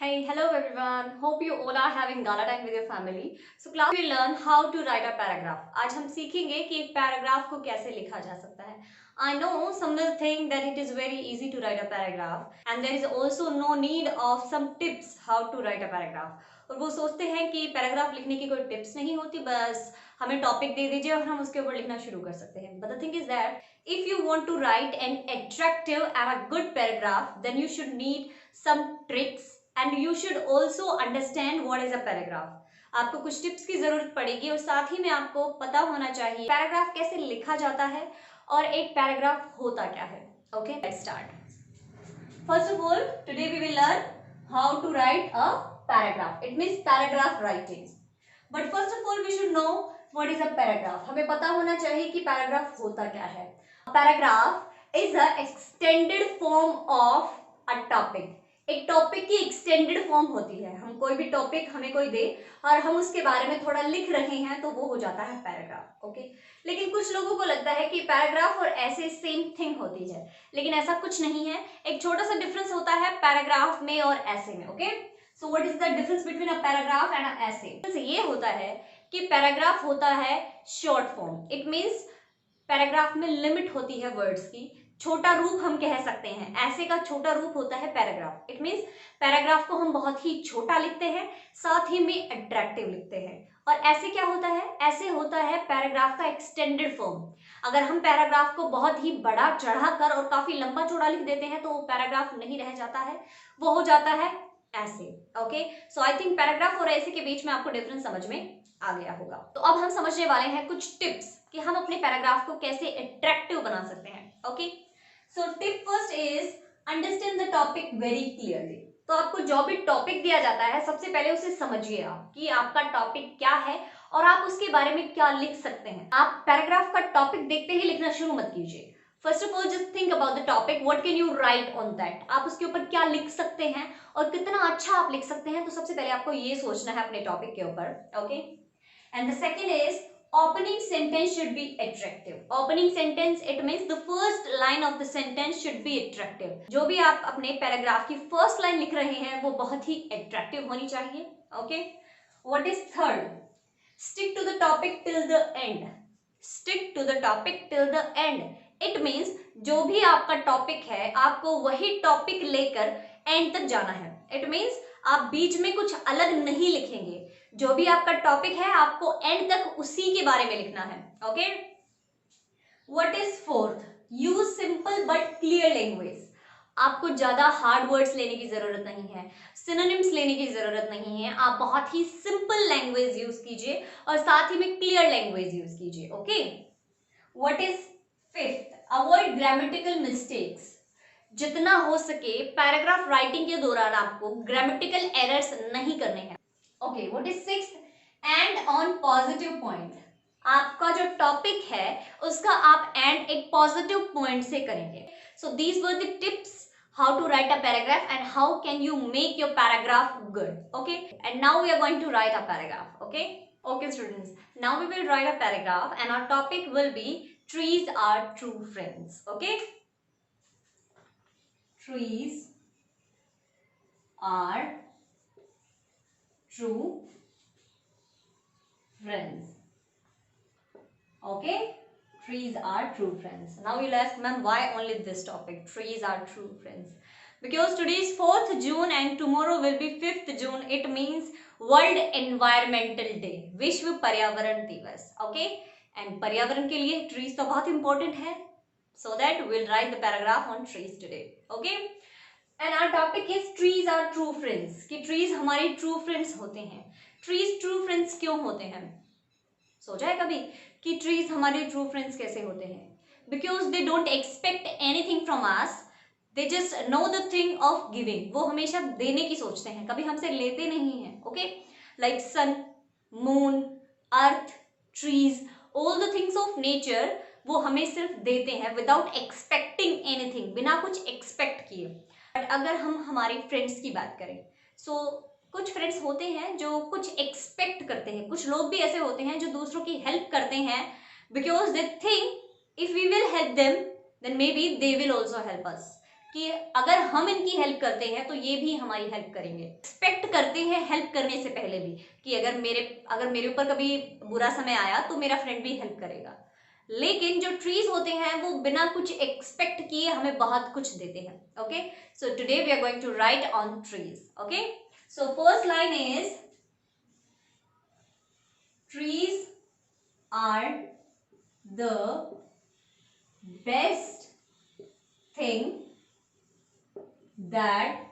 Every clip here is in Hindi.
Hey, hello everyone. Hope you all are having gala time with your family. So class we learn how to write a paragraph. आज हम सीखेंगे कि एक पैराग्राफ को कैसे लिखा जा सकता है. I know some will think that it is very easy to write a paragraph and there is also no need of some tips how to write a paragraph. और वो सोचते हैं कि पैराग्राफ लिखने की कोई टिप्स नहीं होती, बस हमें टॉपिक दे दीजिए और हम उसके ऊपर लिखना शुरू कर सकते हैं. But the thing is that if you want to write an attractive and a good paragraph, then you should need some tricks and you should also understand what is a paragraph. आपको कुछ टिप्स की जरूरत पड़ेगी और साथ ही में आपको पता होना चाहिए पैराग्राफ कैसे लिखा जाता है और एक पैराग्राफ होता क्या है. Okay, let's start. First of all today we will learn how to write a paragraph. It means paragraph writing. But first of all we should know what is a paragraph. हमें पता होना चाहिए कि पैराग्राफ होता क्या है. Paragraph is a extended form of a topic. एक टॉपिक की एक्सटेंडेड फॉर्म होती है. हम कोई भी टॉपिक हमें कोई दे और हम उसके बारे में थोड़ा लिख रहे हैं तो वो हो जाता है पैराग्राफ. ओके, लेकिन कुछ लोगों को लगता है कि पैराग्राफ और ऐसे सेम थिंग होती है, लेकिन ऐसा कुछ नहीं है. एक छोटा सा डिफरेंस होता है पैराग्राफ में और ऐसे में. Okay, so what is the difference between a paragraph and अ ऐसे. ये होता है कि पैराग्राफ होता है short form. It means paragraph में लिमिट होती है वर्ड्स की. छोटा रूप हम कह सकते हैं. ऐसे का छोटा रूप होता है पैराग्राफ. इट मींस पैराग्राफ को हम बहुत ही छोटा लिखते हैं, साथ ही में अट्रैक्टिव लिखते हैं. और ऐसे क्या होता है? ऐसे होता है पैराग्राफ का एक्सटेंडेड फॉर्म. अगर हम पैराग्राफ को बहुत ही बड़ा चढ़ाकर और काफी लंबा चौड़ा लिख देते हैं तो वो पैराग्राफ नहीं रह जाता है, वो हो जाता है ऐसे. Okay, so I think paragraph और ऐसे के बीच में आपको डिफरेंस समझ में आ गया होगा. तो अब हम समझने वाले हैं कुछ टिप्स कि हम अपने पैराग्राफ को कैसे अट्रैक्टिव बना सकते हैं. Okay, so tip first is understand the topic very clearly. तो आपको जो भी टॉपिक दिया जाता है सबसे पहले उसे समझिए आप कि आपका टॉपिक क्या है और आप उसके बारे में क्या लिख सकते हैं. आप पैराग्राफ का टॉपिक देखते ही लिखना शुरू मत कीजिए. First of all just think about the topic, what can you right on that. आप उसके ऊपर क्या लिख सकते हैं और कितना अच्छा आप लिख सकते हैं. तो सबसे पहले आपको ये सोचना है अपने टॉपिक के ऊपर. Okay, and the second is opening sentence should be attractive. Opening sentence, it means the first line of the sentence should be attractive. जो भी आप अपने पैराग्राफ की फर्स्ट लाइन लिख रहे हैं वो बहुत ही attractive होनी चाहिए. Okay, what is third? Stick to the topic till the end. Stick to the topic till the end. It means जो भी आपका टॉपिक है आपको वही टॉपिक लेकर एंड तक जाना है. It means आप बीच में कुछ अलग नहीं लिखेंगे. जो भी आपका टॉपिक है आपको एंड तक उसी के बारे में लिखना है. Okay, what is fourth? Use simple but clear language. आपको ज्यादा हार्ड वर्ड्स लेने की जरूरत नहीं है, सिनोनिम्स लेने की जरूरत नहीं है. आप बहुत ही सिंपल लैंग्वेज यूज कीजिए और साथ ही में क्लियर लैंग्वेज यूज कीजिए. Okay, what is fifth? Avoid grammatical mistakes. जितना हो सके पैराग्राफ राइटिंग के दौरान आपको ग्रामेटिकल एरर्स नहीं करने हैं. Okay, what is sixth? And on positive point. आपका जो टॉपिक है उसका आप एंड एक पॉजिटिव पॉइंट से करेंगे. So these were the tips how to write a paragraph and how can you make your paragraph good. Okay, and now we are going to write a paragraph. Okay, okay students, now we will write a paragraph and our topic will be trees are true friends. Okay, trees are true friends. Okay, trees are true friends. Now you'll ask, ma'am, why only this topic, trees are true friends? Because today is 4th June and tomorrow will be 5th June. It means World Environmental Day, विश्व पर्यावरण दिवस. Okay, and पर्यावरण के लिए trees तो बहुत important है. So that we'll write the paragraph on trees today. Okay, and our topic is trees are true friends. कि trees हमारे true friends होते हैं. Trees true friends क्यों होते हैं? सोचा है कभी कि ट्रीज हमारे ट्रू फ्रेंड्स कैसे होते हैं? Because they don't expect anything from us, they just know the thing of giving. वो हमेशा देने की सोचते हैं, कभी हमसे लेते नहीं हैं. Okay, like sun, moon, earth, trees, all the things of nature वो हमें सिर्फ देते हैं विदाउट एक्सपेक्टिंग एनीथिंग, बिना कुछ एक्सपेक्ट किए. बट अगर हम हमारे फ्रेंड्स की बात करें, सो कुछ फ्रेंड्स होते हैं जो कुछ एक्सपेक्ट करते हैं. कुछ लोग भी ऐसे होते हैं जो दूसरों की हेल्प करते हैं because they think if we will help them then may be they will also help us. कि अगर हम इनकी हेल्प करते हैं तो ये भी हमारी हेल्प करेंगे। एक्सपेक्ट करते हैं हेल्प करने से पहले भी कि अगर मेरे ऊपर कभी बुरा समय आया तो मेरा फ्रेंड भी हेल्प करेगा। लेकिन जो ट्रीज होते हैं वो बिना कुछ एक्सपेक्ट किए हमें बहुत कुछ देते हैं। Okay, so today we are going to write on trees. Okay, so first line is trees are the best thing that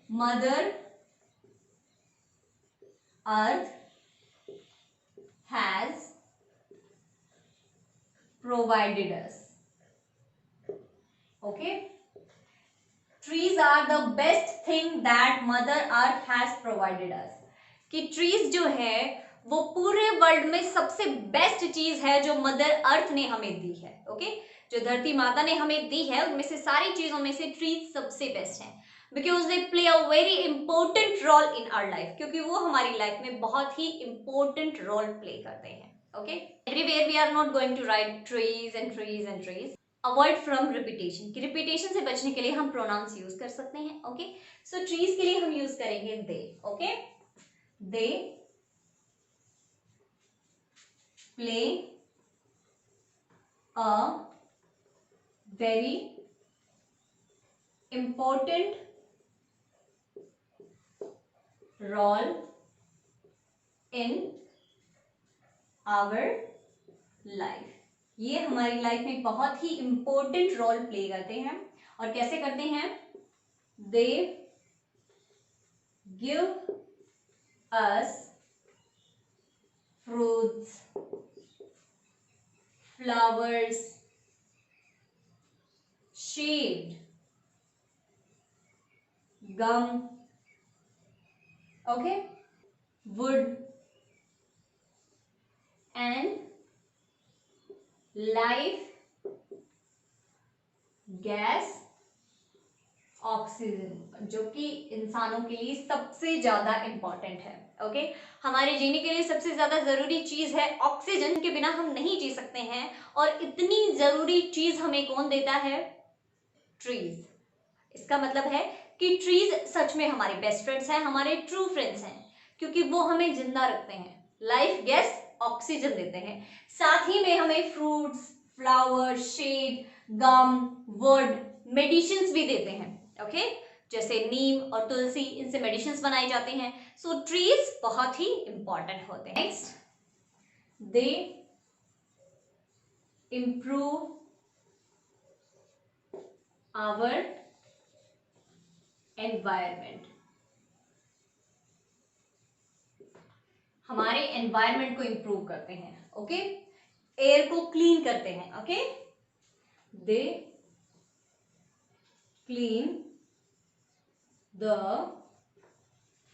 Mother Earth has provided us. Okay, trees are the best thing that Mother Earth has provided us. कि ट्रीज जो है वो पूरे वर्ल्ड में सबसे बेस्ट चीज है जो मदर अर्थ ने हमें दी है। ओके, जो धरती माता ने हमें दी है उनमें से सारी चीजों में से ट्रीज सबसे बेस्ट है, because they play a very important role in our life, क्योंकि वो हमारी लाइफ में बहुत ही इंपॉर्टेंट रोल प्ले करते हैं। Okay, everywhere we are not going to write trees and trees and trees. Avoid from repetition, कि रिपीटेशन से बचने के लिए हम प्रोनाउंस यूज कर सकते हैं। ओके, सो ट्रीज के लिए हम यूज करेंगे दे। Okay, they play a very important role in our life। ये हमारी लाइफ में बहुत ही इंपॉर्टेंट रोल प्ले करते हैं। और कैसे करते हैं? they give us fruits, flowers, shade, gum, okay, wood and life gas, oxygen, जो कि इंसानों के लिए सबसे ज्यादा इंपॉर्टेंट है। ओके, हमारे जीने के लिए सबसे ज्यादा जरूरी चीज है ऑक्सीजन, के बिना हम नहीं जी सकते हैं। और इतनी जरूरी चीज हमें कौन देता है? ट्रीज। इसका मतलब है कि ट्रीज सच में हमारे बेस्ट फ्रेंड्स हैं, हमारे ट्रू फ्रेंड्स हैं, क्योंकि वो हमें जिंदा रखते हैं, लाइफ गैस ऑक्सीजन देते हैं, साथ ही में हमें fruits, flower, shade, gum, wood, medicines भी देते हैं। ओके, जैसे नीम और तुलसी, इनसे मेडिसिन्स बनाए जाते हैं। सो ट्रीज बहुत ही इंपॉर्टेंट होते हैं। Next, they improve our environment, हमारे एनवायरमेंट को इंप्रूव करते हैं। ओके, एयर को क्लीन करते हैं। Okay, they clean the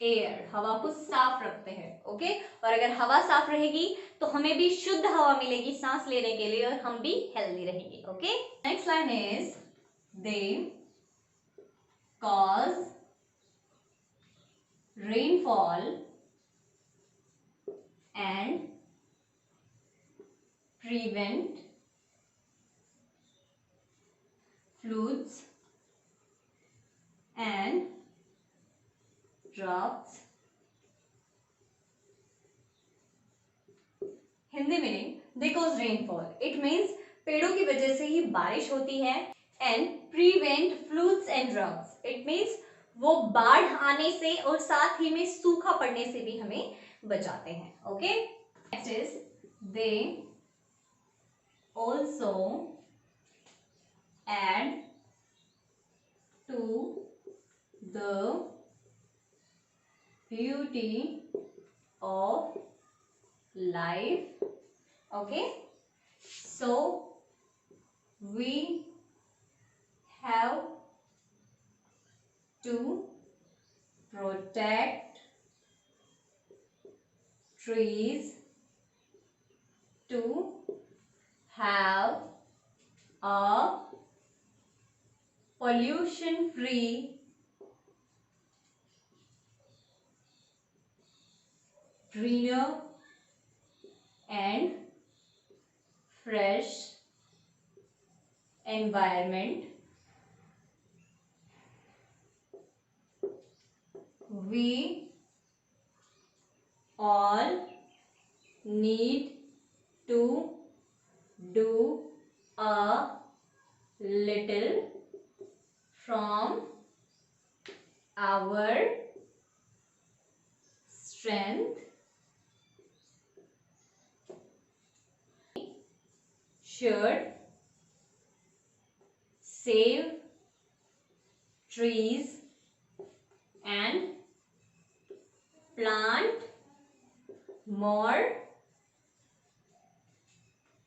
air, हवा को साफ रखते हैं। ओके, और अगर हवा साफ रहेगी तो हमें भी शुद्ध हवा मिलेगी सांस लेने के लिए और हम भी हेल्दी रहेंगे। Okay, next line is they cause rainfall and prevent floods and droughts। Hindi meaning, they cause rainfall, it means पेड़ों की वजह से ही बारिश होती है। And prevent fluids and droughts, it means वो बाढ़ आने से और साथ ही में सूखा पड़ने से भी हमें बचाते हैं। Okay, next is they also add to the beauty of life। Okay, so we have to protect trees to have a pollution-free, greener and fresh environment, we all need to do a little from our strength, should save trees and plant more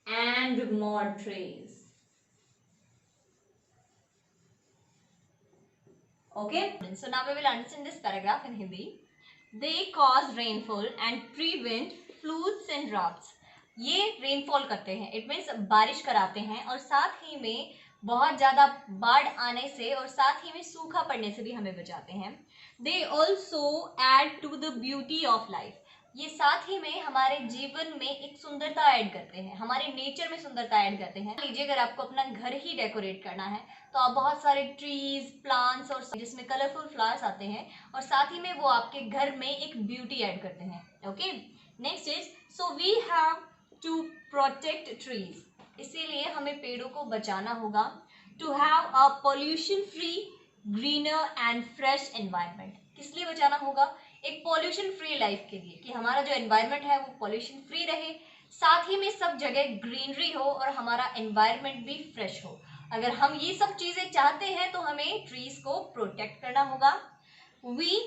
and more trees. Okay, so now we will understand this paragraph in Hindi. They cause rainfall and prevent floods and droughts. ये रेनफॉल करते हैं, इट मीन्स बारिश कराते हैं, और साथ ही में बहुत ज्यादा बाढ़ आने से और साथ ही में सूखा पड़ने से भी हमें बचाते हैं. They also add to the beauty of life. ये साथ ही में हमारे जीवन में एक सुंदरता ऐड करते हैं, हमारे नेचर में सुंदरता ऐड करते हैं. लीजिए अगर आपको अपना घर ही डेकोरेट करना है तो आप बहुत सारे ट्रीज, प्लांट्स और जिसमें कलरफुल फ्लावर्स आते हैं और साथ ही में वो आपके घर में एक ब्यूटी ऐड करते हैं. Okay, next is so we have to protect trees. इसीलिए हमें पेड़ों को बचाना होगा. To have a pollution free, greener and fresh environment. किस लिए बचाना होगा? एक पॉल्यूशन फ्री लाइफ के लिए, कि हमारा जो एनवायरनमेंट है वो पॉल्यूशन फ्री रहे, साथ ही में सब जगह ग्रीनरी हो और हमारा एनवायरनमेंट भी फ्रेश हो. अगर हम ये सब चीजें चाहते हैं तो हमें ट्रीज को प्रोटेक्ट करना होगा. We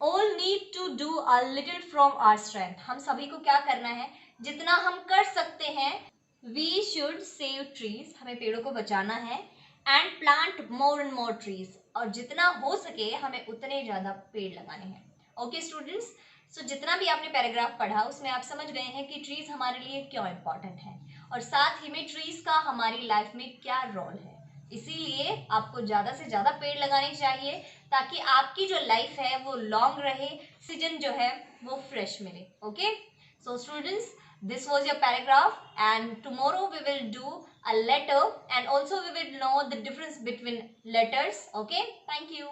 all need to do a little from our strength. हम सभी को क्या करना है? जितना हम कर सकते हैं. We should save trees. हमें पेड़ों को बचाना है. And plant more and more trees. और जितना हो सके हमें उतने ज्यादा पेड़ लगाने हैं. ओके स्टूडेंट्स, सो जितना भी आपने पैराग्राफ पढ़ा उसमें आप समझ गए हैं कि ट्रीज हमारे लिए क्यों इंपॉर्टेंट है और साथ ही में ट्रीज का हमारी लाइफ में क्या रोल है. इसीलिए आपको ज्यादा से ज्यादा पेड़ लगाने चाहिए ताकि आपकी जो लाइफ है वो लॉन्ग रहे, सीजन जो है वो फ्रेश मिले. Okay, so students, this was your paragraph, and tomorrow we will do a letter, and also we will know the difference between letters. Okay, thank you.